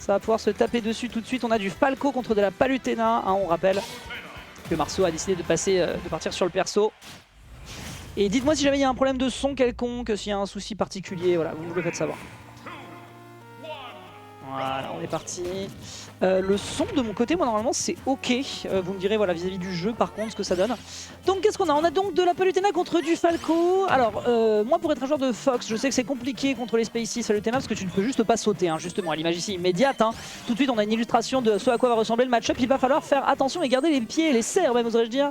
Ça va pouvoir se taper dessus tout de suite. On a du Falco contre de la Palutena. Hein, on rappelle que Marceau a décidé de partir sur le perso. Et dites-moi si jamais il y a un problème de son quelconque, s'il y a un souci particulier, voilà, vous nous le faites savoir. Voilà, on est parti. Le son de mon côté, moi normalement c'est ok. Vous me direz voilà vis-à-vis du jeu par contre ce que ça donne. Donc qu'est-ce qu'on a? On a donc de la Palutena contre du Falco. Alors moi pour être un joueur de Fox, je sais que c'est compliqué contre les Spacies Palutena parce que tu ne peux juste pas sauter, hein, justement à l'image ici immédiate. Hein. Tout de suite on a une illustration de ce à quoi va ressembler le match-up. Il va falloir faire attention et garder les pieds et les serres même oserais-je dire.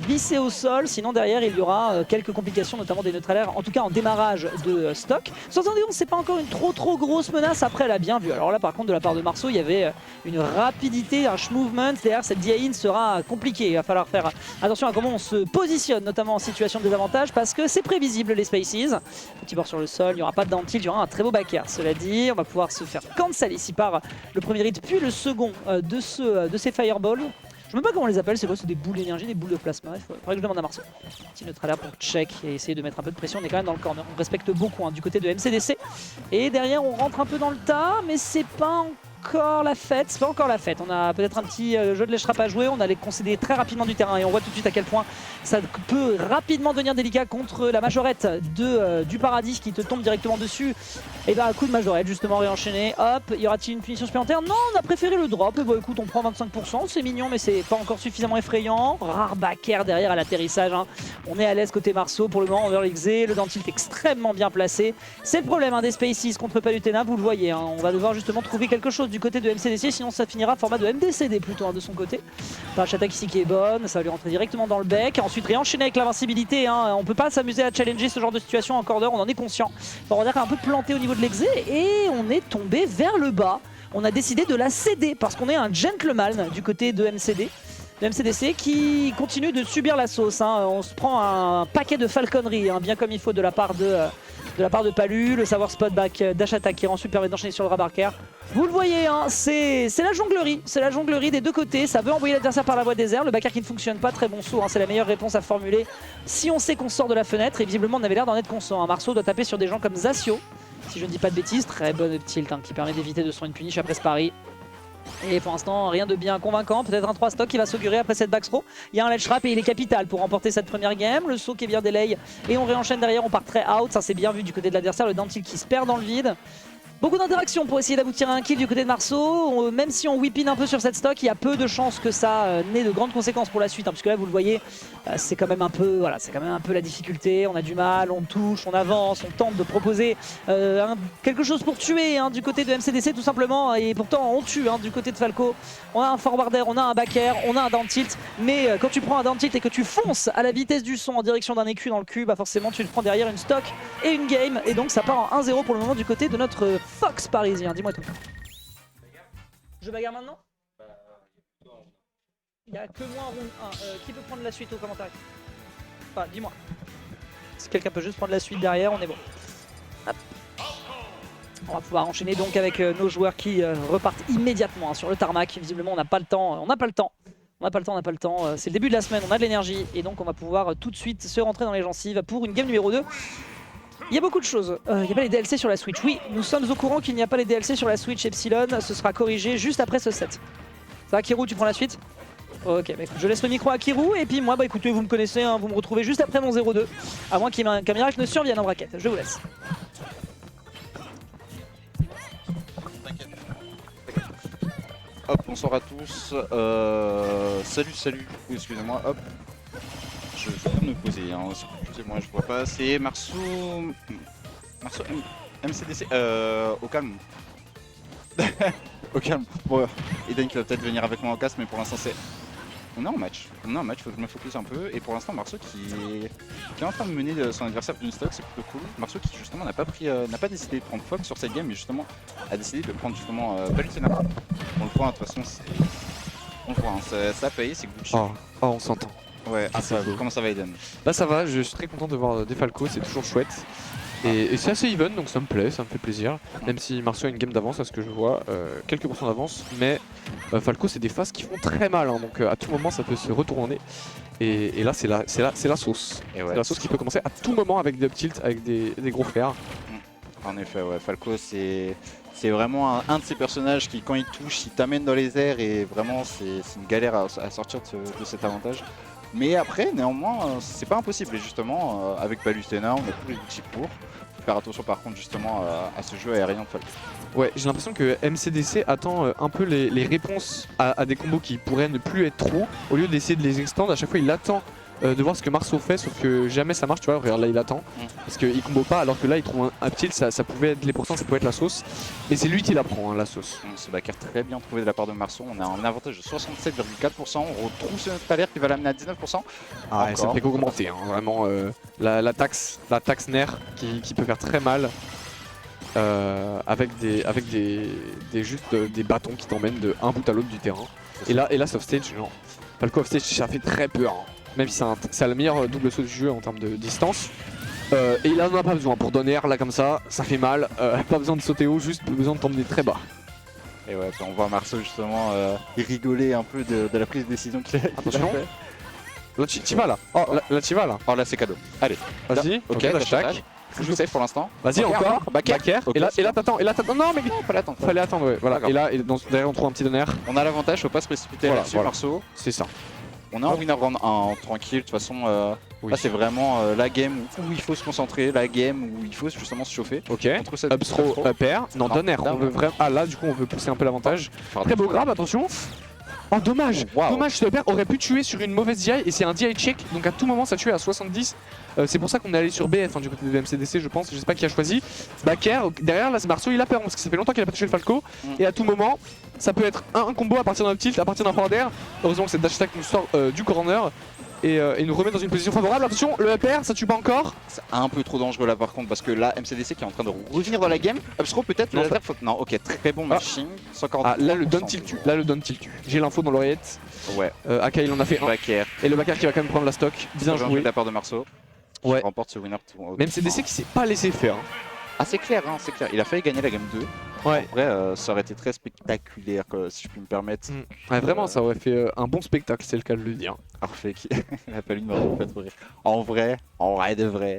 Visser au sol, sinon derrière il y aura quelques complications, notamment des neutralaires, en tout cas en démarrage de stock. 71 c'est pas encore une trop grosse menace, après elle a bien vu. Alors là par contre de la part de Marceau il y avait une rapidité, un movement, derrière cette DI-in sera compliqué. Il va falloir faire attention à comment on se positionne, notamment en situation de désavantage, parce que c'est prévisible les Spacies. Petit bord sur le sol, il n'y aura pas de down tilt, il y aura un très beau back air. Cela dit, on va pouvoir se faire cancel ici par le premier hit, puis le second de ces fireballs. Je ne sais même pas comment on les appelle, c'est quoi? C'est des boules d'énergie, des boules de plasma. Il faudrait que je demande à Marceau. Petit neutralaire pour check et essayer de mettre un peu de pression. On est quand même dans le corner. On respecte beaucoup hein, du côté de MCDC. Et derrière, on rentre un peu dans le tas, mais c'est pas encore la fête. C'est pas encore la fête. On a peut-être un petit jeu de l'écharpe à jouer. On allait concéder très rapidement du terrain et on voit tout de suite à quel point ça peut rapidement devenir délicat contre la majorette du paradis qui te tombe directement dessus. Et bah, coup de majorette, justement, réenchaîné. Hop, y aura-t-il une punition supplémentaire? Non, on a préféré le drop. Et bah, écoute, on prend 25%. C'est mignon, mais c'est pas encore suffisamment effrayant. Rare back air derrière à l'atterrissage. Hein. On est à l'aise côté Marceau pour le moment. Over l'exé, le down tilt extrêmement bien placé. C'est le problème hein, des Spacies contre Palutena, vous le voyez. Hein. On va devoir justement trouver quelque chose du côté de MCDC, sinon ça finira format de MDCD plutôt hein, de son côté. Page attaque ici qui est bonne, ça va lui rentrer directement dans le bec. Ensuite réenchaîner avec l'invincibilité. Hein. On peut pas s'amuser à challenger ce genre de situation en corner, on en est conscient. Bon, on a un peu planté au niveau de l'exé et on est tombé vers le bas. On a décidé de la céder parce qu'on est un gentleman du côté de MCD. De MCDC qui continue de subir la sauce. Hein. On se prend un paquet de falconnerie, hein, bien comme il faut de la part de Palu. Le savoir spot back dash attack qui ensuite permet d'enchaîner sur le rabarker. Vous le voyez, hein, c'est la jonglerie des deux côtés. Ça veut envoyer l'adversaire par la voie des airs. Le backer qui ne fonctionne pas, très bon saut. Hein, c'est la meilleure réponse à formuler si on sait qu'on sort de la fenêtre. Et visiblement, on avait l'air d'en être conscient. Hein. Marceau doit taper sur des gens comme Zasio, si je ne dis pas de bêtises. Très bonne tilt hein, qui permet d'éviter de se prendre une punish après ce pari. Et pour l'instant, rien de bien convaincant. Peut-être un 3 stock qui va s'augurer après cette backthrow. Il y a un ledge trap et il est capital pour remporter cette première game. Le saut qui est bien delay et on réenchaîne derrière. On part très out. Ça c'est bien vu du côté de l'adversaire. Le down tilt qui se perd dans le vide. Beaucoup d'interactions pour essayer d'aboutir à un kill du côté de Marceau. Même si on whip in un peu sur cette stock, il y a peu de chances que ça n'ait de grandes conséquences pour la suite. Hein, puisque là, vous le voyez, c'est quand même un peu, voilà, c'est quand même un peu la difficulté. On a du mal, on touche, on avance, on tente de proposer quelque chose pour tuer hein, du côté de MCDC tout simplement. Et pourtant, on tue hein, du côté de Falco. On a un forwarder, on a un back air, on a un down tilt. Mais quand tu prends un down tilt et que tu fonces à la vitesse du son en direction d'un écu dans le cul, bah forcément, tu te prends derrière une stock et une game. Et donc, ça part en 1-0 pour le moment du côté de notre Fox parisien, dis-moi tout. Je bagarre maintenant? Il n'y a que moi en round 1. Qui peut prendre la suite au commentaire? Enfin, dis-moi. Si quelqu'un peut juste prendre la suite derrière, on est bon. Hop. On va pouvoir enchaîner donc avec nos joueurs qui repartent immédiatement hein, sur le tarmac. Visiblement, on n'a pas le temps. On n'a pas le temps. C'est le début de la semaine, on a de l'énergie. Et donc, on va pouvoir tout de suite se rentrer dans les gencives pour une game numéro 2. Il y a beaucoup de choses. Il n'y a pas les DLC sur la Switch. Oui, nous sommes au courant qu'il n'y a pas les DLC sur la Switch Epsilon. Ce sera corrigé juste après ce set. Ça va, Kirou, tu prends la suite? Ok, bah écoute, je laisse le micro à Kirou. Et puis moi, bah écoutez, vous me connaissez, hein, vous me retrouvez juste après mon 0-2. À moins qu'un miracle ne survienne en braquette. Je vous laisse. Hop, bonsoir à tous. Salut. Excusez-moi, hop. Je vais me poser, hein. Excusez-moi, je vois pas. C'est Marceau MCDC. Au calme. Au calme. Bon, Eden qui va peut-être venir avec moi en casse, mais pour l'instant c'est. On est en match, faut que je me focus un peu. Et pour l'instant, Marceau qui est en train de mener son adversaire d'une stock, c'est plutôt cool. Marceau qui justement n'a pas décidé de prendre Fox sur cette game, mais justement a décidé de prendre justement Palutena. On le voit, de toute façon, on le voit, hein, ça paye, c'est Gucci. Oh, on s'entend. Ouais, comment ça va Eden? Bah ça va, je suis très content de voir des Falco, c'est toujours chouette. Et c'est assez even, donc ça me plaît, ça me fait plaisir. Même si Marceau a une game d'avance à ce que je vois, quelques pourcents d'avance. Mais Falco, c'est des phases qui font très mal, hein, donc à tout moment ça peut se retourner. Et là, c'est la sauce. Ouais, c'est la sauce qui peut commencer à tout moment avec des up tilt, avec des gros flares. En effet, ouais, Falco c'est vraiment un de ces personnages qui quand il touche, il t'amène dans les airs et vraiment c'est une galère à sortir de cet avantage. Mais après, néanmoins, c'est pas impossible et justement avec Palutena, on a tous les outils pour. Faut faire attention par contre justement à ce jeu aérien de Falco. Ouais, j'ai l'impression que MCDC attend un peu les réponses à des combos qui pourraient ne plus être trop. Au lieu d'essayer de les extendre, à chaque fois il attend de voir ce que Marceau fait, sauf que jamais ça marche, tu vois, regarde là il attend. Parce qu'il combo pas, alors que là il trouve un petit, ça pouvait être les pourcents, ça pouvait être la sauce. Mais c'est lui qui la prend, hein, la sauce. Ce backer très bien trouvé de la part de Marceau, on a un avantage de 67,4%, on retrouve ce Thaler qui va l'amener à 19%. Ah ouais, ça fait qu'augmenter, hein, vraiment la taxe nerf qui peut faire très mal. Avec juste des bâtons qui t'emmènent de un bout à l'autre du terrain. Et là offstage, non. Falco offstage, ça fait très peur. Hein. Même si c'est le meilleur double saut du jeu en termes de distance. Et il en a pas besoin. Pour donner air là comme ça fait mal. Pas besoin de sauter haut, juste besoin de t'emmener très bas. Et ouais, on voit Marceau justement rigoler un peu de la prise de décision qu'il a fait. Attention. Là tu vas là. Oh, là tu vas là. Oh là c'est cadeau. Allez. Vas-y. Ok, là j'attaque. Je safe pour l'instant. Vas-y encore. Backer. Okay, et là t'attends. Non mais fallait attendre. Ouais. Voilà. Et là derrière on trouve un petit donner. On a l'avantage, faut pas se précipiter là-dessus, Marceau. C'est ça. On est en winner round 1 tranquille, de toute façon là c'est vraiment la game où il faut se concentrer, la game où il faut justement se chauffer. Ok, up throw, up air, non down air, on veut vraiment... Ah là du coup on veut pousser un peu l'avantage. Très beau grab, attention. Oh dommage, dommage, ce up air aurait pu tuer sur une mauvaise DI et c'est un DI check, donc à tout moment ça tue à 70. C'est pour ça qu'on est allé sur BF du côté de MCDC je pense, je sais pas qui a choisi. Backer, derrière là c'est Marceau, il a peur parce que ça fait longtemps qu'il a pas touché le Falco. Et à tout moment, ça peut être un combo à partir d'un tilt, à partir d'un forward air. Heureusement que cette dash attack nous sort du corner. Et nous remet dans une position favorable. Attention, le up air, ça tue pas encore. C'est un peu trop dangereux là par contre parce que là MCDC qui est en train de revenir dans la game. Upstro peut-être le laser faut... Non ok, très bon machine. Ah là le down tilt tue, J'ai l'info dans l'oreillette. Ouais. Aka il en a fait un. Backer. Et le Backer qui va quand même prendre la stock. Bien joué de la part de Marceau. Ouais. Remporte ce winner. Même MCDC qui s'est pas laissé faire. Ah c'est clair, hein, c'est clair. Il a failli gagner la game 2. Ouais. En vrai, ça aurait été très spectaculaire, si je puis me permettre. Ouais, vraiment, ça aurait fait un bon spectacle, c'est le cas de le dire. Parfait, il a pas eu de me faire trop rire. En vrai de vrai,